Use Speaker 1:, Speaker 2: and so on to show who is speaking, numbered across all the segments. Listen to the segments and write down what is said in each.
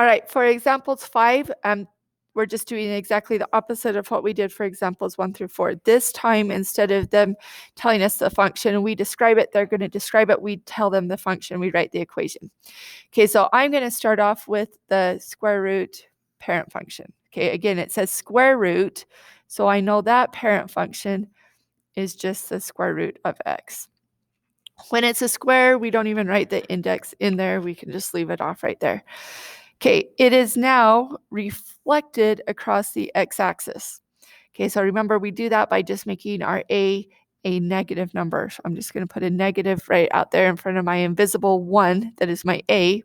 Speaker 1: All right, for examples 5, we're just doing exactly the opposite of what we did for examples 1 through 4. This time, instead of them telling us the function, we describe it, they're going to describe it, we tell them the function, we write the equation. Okay, so I'm going to start off with the square root parent function. Okay, again, it says square root, so I know that parent function is just the square root of x. When it's a square, we don't even write the index in there. We can just leave it off right there. Okay, it is now reflected across the x-axis. Okay, so remember we do that by just making our a negative number. So I'm just going to put a negative right out there in front of my invisible 1, that is my a.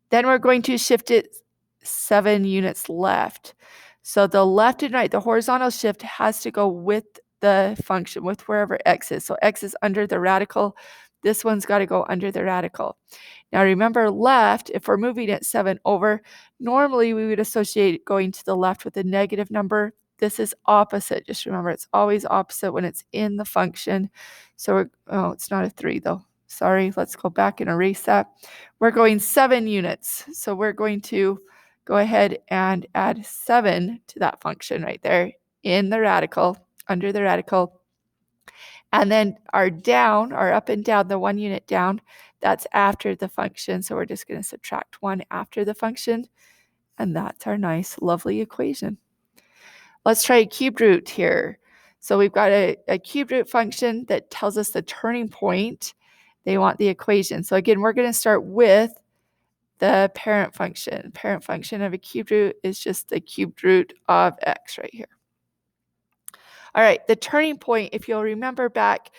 Speaker 1: Then we're going to shift it 7 units left. So the left and right, the horizontal shift has to go with the function, with wherever x is. So x is under the radical. This one's got to go under the radical. Now remember, left, if we're moving it 7 over, normally we would associate going to the left with a negative number. This is opposite. Just remember, it's always opposite when it's in the function. So it's not a 3 though. Sorry, let's go back and erase that. We're going 7 units. So we're going to go ahead and add 7 to that function right there in the radical, under the radical. And then our down, our up and down, the 1 unit down, that's after the function. So we're just going to subtract 1 after the function. And that's our nice, lovely equation. Let's try a cubed root here. So we've got a cubed root function that tells us the turning point. They want the equation. So again, we're going to start with the parent function. Parent function of a cubed root is just the cubed root of x right here. All right, the turning point, if you'll remember back,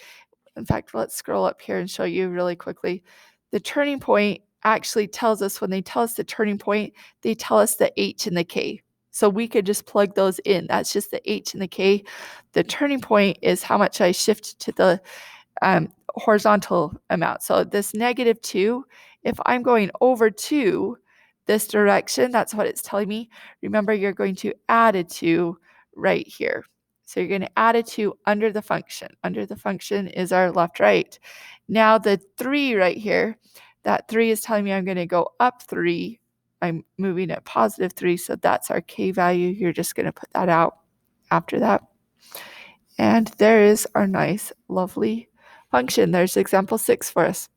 Speaker 1: in fact, let's scroll up here and show you really quickly. The turning point actually tells us, when they tell us the turning point, they tell us the h and the k. So we could just plug those in. That's just the h and the k. The turning point is how much I shift to the horizontal amount. So this -2, if I'm going over 2 this direction, that's what it's telling me. Remember, you're going to add a 2 right here. So you're going to add a 2 under the function. Under the function is our left, right. Now the 3 right here, that 3 is telling me I'm going to go up 3. I'm moving at +3, so that's our k value. You're just going to put that out after that. And there is our nice, lovely function. There's example 6 for us.